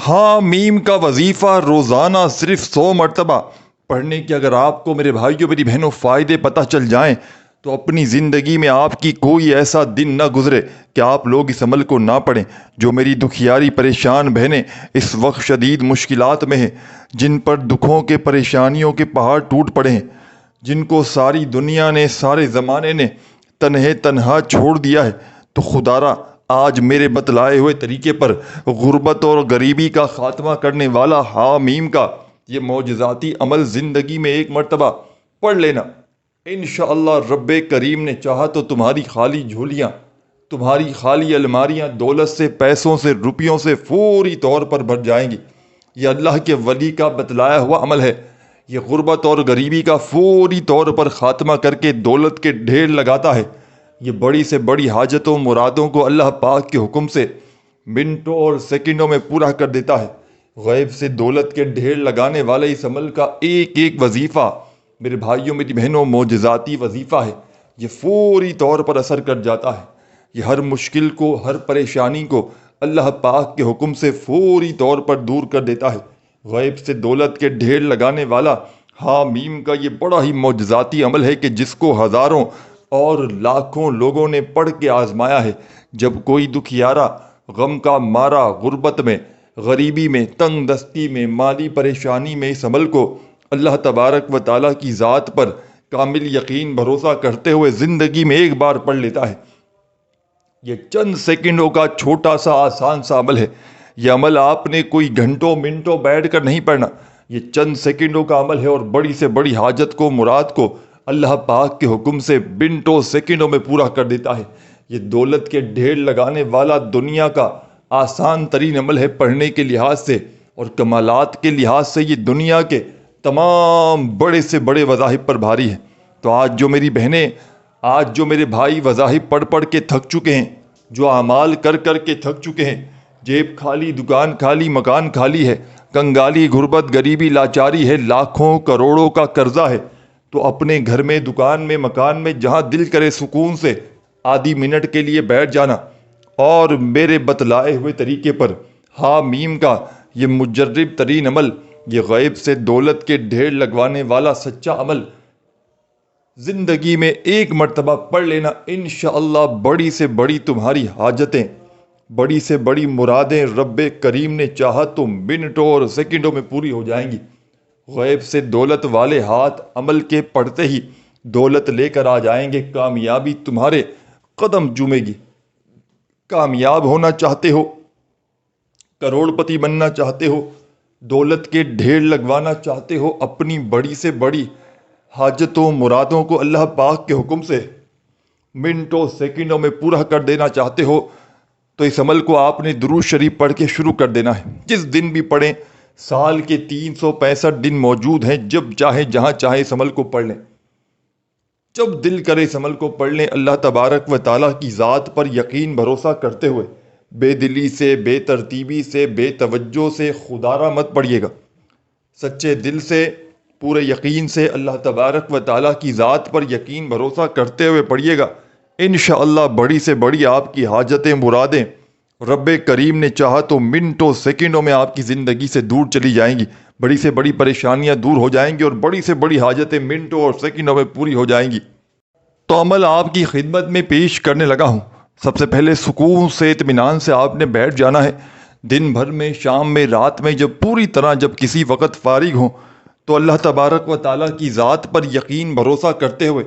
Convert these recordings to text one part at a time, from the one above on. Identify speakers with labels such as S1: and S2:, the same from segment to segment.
S1: ہاں میم کا وظیفہ روزانہ صرف 100 مرتبہ پڑھنے کے اگر آپ کو میرے بھائیوں میری بہنوں فائدے پتہ چل جائیں تو اپنی زندگی میں آپ کی کوئی ایسا دن نہ گزرے کہ آپ لوگ اس عمل کو نہ پڑھیں۔ جو میری دکھیاری پریشان بہنیں اس وقت شدید مشکلات میں ہیں، جن پر دکھوں کے پریشانیوں کے پہاڑ ٹوٹ پڑے ہیں، جن کو ساری دنیا نے سارے زمانے نے تنہا چھوڑ دیا ہے، تو خدارا آج میرے بتلائے ہوئے طریقے پر غربت اور غریبی کا خاتمہ کرنے والا حامیم کا یہ معجزاتی عمل زندگی میں ایک مرتبہ پڑھ لینا۔ انشاءاللہ رب کریم نے چاہا تو تمہاری خالی جھولیاں، تمہاری خالی الماریاں دولت سے، پیسوں سے، روپیوں سے فوری طور پر بھر جائیں گی۔ یہ اللہ کے ولی کا بتلایا ہوا عمل ہے۔ یہ غربت اور غریبی کا فوری طور پر خاتمہ کر کے دولت کے ڈھیر لگاتا ہے۔ یہ بڑی سے بڑی حاجتوں مرادوں کو اللہ پاک کے حکم سے منٹوں اور سیکنڈوں میں پورا کر دیتا ہے۔ غیب سے دولت کے ڈھیر لگانے والے اس عمل کا ایک ایک وظیفہ میرے بھائیوں میری بہنوں معجزاتی وظیفہ ہے۔ یہ فوری طور پر اثر کر جاتا ہے۔ یہ ہر مشکل کو، ہر پریشانی کو اللہ پاک کے حکم سے فوری طور پر دور کر دیتا ہے۔ غیب سے دولت کے ڈھیر لگانے والا حامیم کا یہ بڑا ہی معجزاتی عمل ہے کہ جس کو ہزاروں اور لاکھوں لوگوں نے پڑھ کے آزمایا ہے۔ جب کوئی دکھیارا، غم کا مارا، غربت میں، غریبی میں، تنگ دستی میں، مالی پریشانی میں اس عمل کو اللہ تبارک و تعالیٰ کی ذات پر کامل یقین بھروسہ کرتے ہوئے زندگی میں ایک بار پڑھ لیتا ہے، یہ چند سیکنڈوں کا چھوٹا سا آسان سا عمل ہے۔ یہ عمل آپ نے کوئی گھنٹوں منٹوں بیٹھ کر نہیں پڑھنا، یہ چند سیکنڈوں کا عمل ہے اور بڑی سے بڑی حاجت کو، مراد کو اللہ پاک کے حکم سے منٹوں سیکنڈوں میں پورا کر دیتا ہے۔ یہ دولت کے ڈھیر لگانے والا دنیا کا آسان ترین عمل ہے پڑھنے کے لحاظ سے، اور کمالات کے لحاظ سے یہ دنیا کے تمام بڑے سے بڑے وظائف پر بھاری ہے۔ تو آج جو میری بہنیں، آج جو میرے بھائی وظائف پڑھ پڑھ کے تھک چکے ہیں، جو اعمال کر کر کے تھک چکے ہیں، جیب خالی، دکان خالی، مکان خالی ہے، کنگالی، غربت، غریبی، لاچاری ہے، لاکھوں کروڑوں کا قرضہ ہے، تو اپنے گھر میں، دکان میں، مکان میں جہاں دل کرے سکون سے آدھی منٹ کے لیے بیٹھ جانا اور میرے بتلائے ہوئے طریقے پر حامیم کا یہ مجرب ترین عمل، یہ غیب سے دولت کے ڈھیر لگوانے والا سچا عمل زندگی میں ایک مرتبہ پڑھ لینا۔ انشاءاللہ بڑی سے بڑی تمہاری حاجتیں، بڑی سے بڑی مرادیں رب کریم نے چاہا تو منٹوں اور سیکنڈوں میں پوری ہو جائیں گی۔ غیب سے دولت والے ہاتھ عمل کے پڑھتے ہی دولت لے کر آ جائیں گے۔ کامیابی تمہارے قدم چومے گی۔ کامیاب ہونا چاہتے ہو، کروڑ پتی بننا چاہتے ہو، دولت کے ڈھیر لگوانا چاہتے ہو، اپنی بڑی سے بڑی حاجتوں مرادوں کو اللہ پاک کے حکم سے منٹوں سیکنڈوں میں پورا کر دینا چاہتے ہو، تو اس عمل کو آپ نے درود شریف پڑھ کے شروع کر دینا ہے۔ جس دن بھی پڑھیں، سال کے 365 دن موجود ہیں، جب چاہے جہاں چاہے اس عمل کو پڑھ لیں، جب دل کرے اس عمل کو پڑھ لیں۔ اللہ تبارک و تعالیٰ کی ذات پر یقین بھروسہ کرتے ہوئے بے دلی سے، بے ترتیبی سے، بے توجہ سے خدارا مت پڑھیے گا، سچے دل سے، پورے یقین سے اللہ تبارک و تعالیٰ کی ذات پر یقین بھروسہ کرتے ہوئے پڑھیے گا۔ انشاءاللہ بڑی سے بڑی آپ کی حاجتیں، مرادیں رب کریم نے چاہا تو منٹوں سیکنڈوں میں آپ کی زندگی سے دور چلی جائیں گی۔ بڑی سے بڑی پریشانیاں دور ہو جائیں گی اور بڑی سے بڑی حاجتیں منٹوں اور سیکنڈوں میں پوری ہو جائیں گی۔ تو عمل آپ کی خدمت میں پیش کرنے لگا ہوں۔ سب سے پہلے سکون سے، اطمینان سے آپ نے بیٹھ جانا ہے۔ دن بھر میں، شام میں، رات میں، جب پوری طرح جب کسی وقت فارغ ہوں تو اللہ تبارک و تعالیٰ کی ذات پر یقین بھروسہ کرتے ہوئے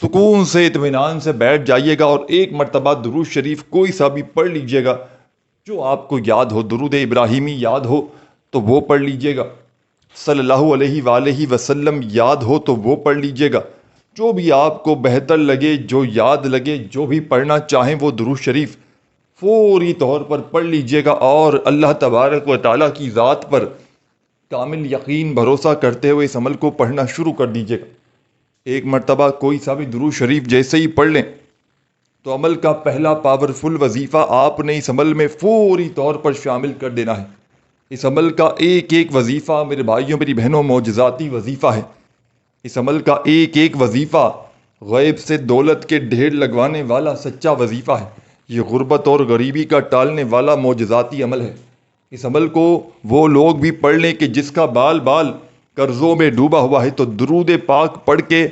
S1: سکون سے، اطمینان سے بیٹھ جائیے گا اور ایک مرتبہ درود شریف کوئی سا بھی پڑھ لیجیے گا جو آپ کو یاد ہو۔ درود ابراہیمی یاد ہو تو وہ پڑھ لیجیے گا، صلی اللہ علیہ وآلہ وسلم یاد ہو تو وہ پڑھ لیجیے گا۔ جو بھی آپ کو بہتر لگے، جو یاد لگے، جو بھی پڑھنا چاہیں وہ درود شریف فوری طور پر پڑھ لیجیے گا اور اللہ تبارک و تعالیٰ کی ذات پر کامل یقین بھروسہ کرتے ہوئے اس عمل کو پڑھنا شروع کر دیجیے گا۔ ایک مرتبہ کوئی سا بھی درود شریف جیسے ہی پڑھ لیں تو عمل کا پہلا پاورفل وظیفہ آپ نے اس عمل میں فوری طور پر شامل کر دینا ہے۔ اس عمل کا ایک ایک وظیفہ میرے بھائیوں میری بہنوں معجزاتی وظیفہ ہے۔ اس عمل کا ایک ایک وظیفہ غیب سے دولت کے ڈھیر لگوانے والا سچا وظیفہ ہے۔ یہ غربت اور غریبی کا ٹالنے والا معجزاتی عمل ہے۔ اس عمل کو وہ لوگ بھی پڑھ لیں کہ جس کا بال بال قرضوں میں ڈوبا ہوا ہے، تو درود پاک پڑھ کے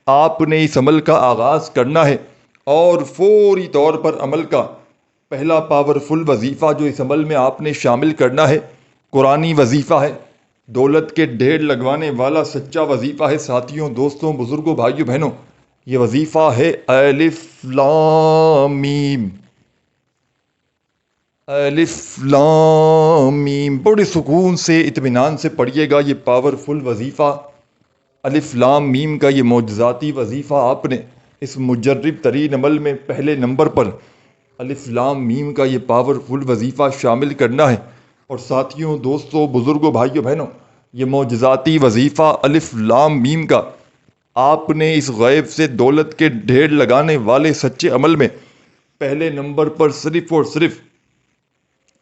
S1: آپ نے اس عمل کا آغاز کرنا ہے، اور فوری طور پر عمل کا پہلا پاورفل وظیفہ جو اس عمل میں آپ نے شامل کرنا ہے قرآنی وظیفہ ہے، دولت کے ڈھیر لگوانے والا سچا وظیفہ ہے۔ ساتھیوں، دوستوں، بزرگوں، بھائیوں، بہنوں، یہ وظیفہ ہے الف لام میم۔ الف لام میم، بڑے سکون سے اطمینان سے پڑھیے گا یہ پاورفل وظیفہ، الف لام میم کا یہ معجزاتی وظیفہ آپ نے اس مجرب ترین عمل میں پہلے نمبر پر الف لام میم کا یہ پاورفل وظیفہ شامل کرنا ہے۔ اور ساتھیوں، دوستوں، بزرگوں، بھائیوں، بہنوں، یہ معجزاتی وظیفہ الف لام میم کا آپ نے اس غیب سے دولت کے ڈھیر لگانے والے سچے عمل میں پہلے نمبر پر صرف اور صرف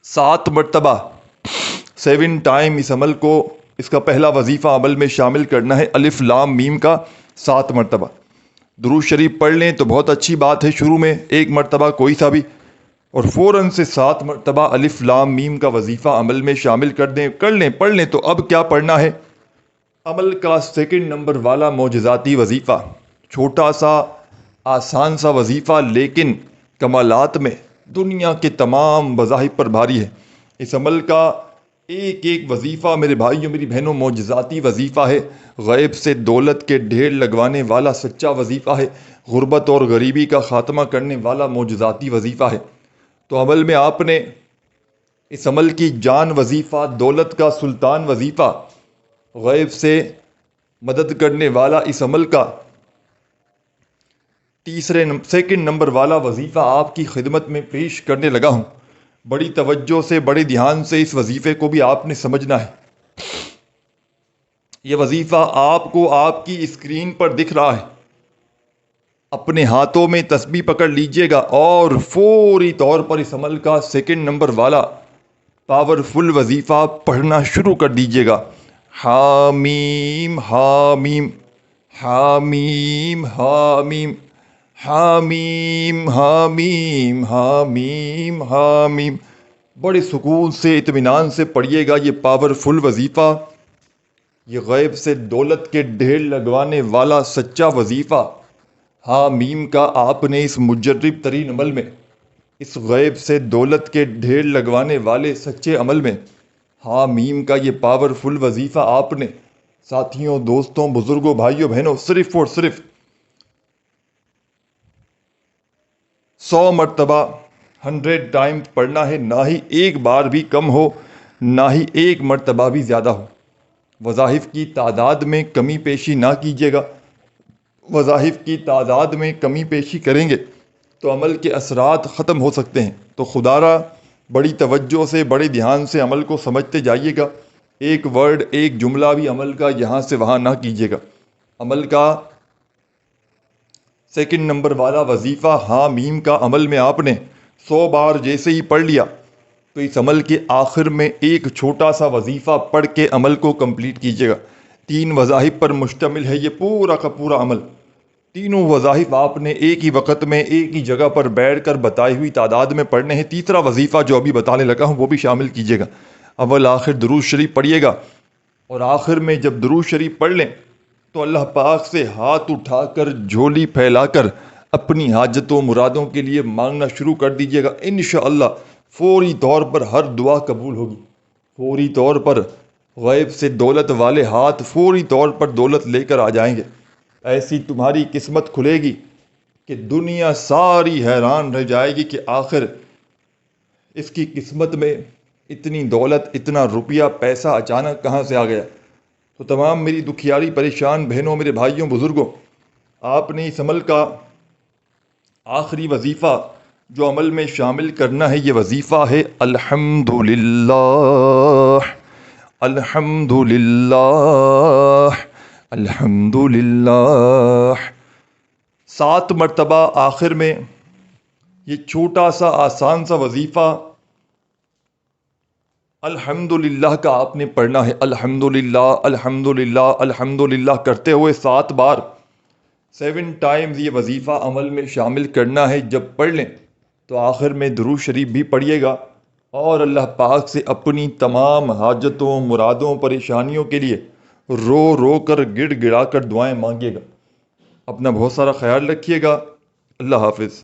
S1: 7 مرتبہ 7 ٹائم اس عمل کو، اس کا پہلا وظیفہ عمل میں شامل کرنا ہے، الف لام میم کا 7 مرتبہ۔ درود شریف پڑھ لیں تو بہت اچھی بات ہے، شروع میں 1 مرتبہ کوئی سا بھی، اور فوراً سے 7 مرتبہ الف لام میم کا وظیفہ عمل میں شامل پڑھ لیں۔ تو اب کیا پڑھنا ہے؟ عمل کا سیکنڈ نمبر والا معجزاتی وظیفہ، چھوٹا سا آسان سا وظیفہ، لیکن کمالات میں دنیا کے تمام مذاہب پر بھاری ہے۔ اس عمل کا ایک ایک وظیفہ میرے بھائیوں، میری بہنوں، معجزاتی وظیفہ ہے، غیب سے دولت کے ڈھیر لگوانے والا سچا وظیفہ ہے، غربت اور غریبی کا خاتمہ کرنے والا معجزاتی وظیفہ ہے۔ تو عمل میں آپ نے اس عمل کی جان وظیفہ، دولت کا سلطان وظیفہ، غیب سے مدد کرنے والا اس عمل کا سیکنڈ نمبر والا وظیفہ آپ کی خدمت میں پیش کرنے لگا ہوں۔ بڑی توجہ سے، بڑے دھیان سے اس وظیفے کو بھی آپ نے سمجھنا ہے۔ یہ وظیفہ آپ کو آپ کی اسکرین پر دکھ رہا ہے، اپنے ہاتھوں میں تسبیح پکڑ لیجئے گا اور فوری طور پر اس عمل کا سیکنڈ نمبر والا پاورفل وظیفہ پڑھنا شروع کر دیجئے گا۔ حامیم حامیم حامیم حامیم حامیم حامیم حامیم حامیم، بڑے سکون سے اطمینان سے پڑھیے گا یہ پاورفل وظیفہ، یہ غیب سے دولت کے ڈھیر لگوانے والا سچا وظیفہ حامیم کا آپ نے اس مجرب ترین عمل میں، اس غیب سے دولت کے ڈھیر لگوانے والے سچے عمل میں حامیم کا یہ پاورفل وظیفہ آپ نے ساتھیوں، دوستوں، بزرگوں، بھائیوں، بہنوں، صرف اور صرف 100 مرتبہ 100 ٹائم پڑھنا ہے، نہ ہی ایک بار بھی کم ہو، نہ ہی ایک مرتبہ بھی زیادہ ہو۔ وظائف کی تعداد میں کمی پیشی نہ کیجیے گا، وظائف کی تعداد میں کمی پیشی کریں گے تو عمل کے اثرات ختم ہو سکتے ہیں۔ تو خدا را بڑی توجہ سے، بڑے دھیان سے عمل کو سمجھتے جائیے گا، ایک ورڈ، ایک جملہ بھی عمل کا یہاں سے وہاں نہ کیجیے گا۔ عمل کا سیکنڈ نمبر والا وظیفہ حامیم کا عمل میں آپ نے 100 بار جیسے ہی پڑھ لیا تو اس عمل کے آخر میں ایک چھوٹا سا وظیفہ پڑھ کے عمل کو کمپلیٹ کیجیے گا۔ 3 وظائف پر مشتمل ہے یہ پورا کا پورا عمل، تینوں وظائف آپ نے ایک ہی وقت میں ایک ہی جگہ پر بیٹھ کر بتائی ہوئی تعداد میں پڑھنے ہیں۔ تیسرا وظیفہ جو ابھی بتانے لگا ہوں وہ بھی شامل کیجیے گا۔ اول آخر درود شریف پڑھیے گا، اور آخر میں جب درود شریف پڑھ لیں تو اللہ پاک سے ہاتھ اٹھا کر، جھولی پھیلا کر اپنی حاجتوں مرادوں کے لیے مانگنا شروع کر دیجیے گا۔ انشاءاللہ فوری طور پر ہر دعا قبول ہوگی، فوری طور پر غیب سے دولت والے ہاتھ فوری طور پر دولت لے کر آ جائیں گے۔ ایسی تمہاری قسمت کھلے گی کہ دنیا ساری حیران رہ جائے گی کہ آخر اس کی قسمت میں اتنی دولت، اتنا روپیہ پیسہ اچانک کہاں سے آ گیا۔ تو تمام میری دکھیاری پریشان بہنوں، میرے بھائیوں، بزرگوں، آپ نے اس عمل کا آخری وظیفہ جو عمل میں شامل کرنا ہے، یہ وظیفہ ہے الحمدللہ الحمدللہ الحمدللہ۔ 7 مرتبہ آخر میں یہ چھوٹا سا آسان سا وظیفہ الحمدللہ کا آپ نے پڑھنا ہے۔ الحمدللہ الحمدللہ الحمدللہ کرتے ہوئے 7 بار 7 ٹائمز یہ وظیفہ عمل میں شامل کرنا ہے۔ جب پڑھ لیں تو آخر میں درود شریف بھی پڑھیے گا، اور اللہ پاک سے اپنی تمام حاجتوں، مرادوں، پریشانیوں کے لیے رو رو کر گڑ گڑا کر دعائیں مانگیے گا۔ اپنا بہت سارا خیال رکھیے گا۔ اللہ حافظ۔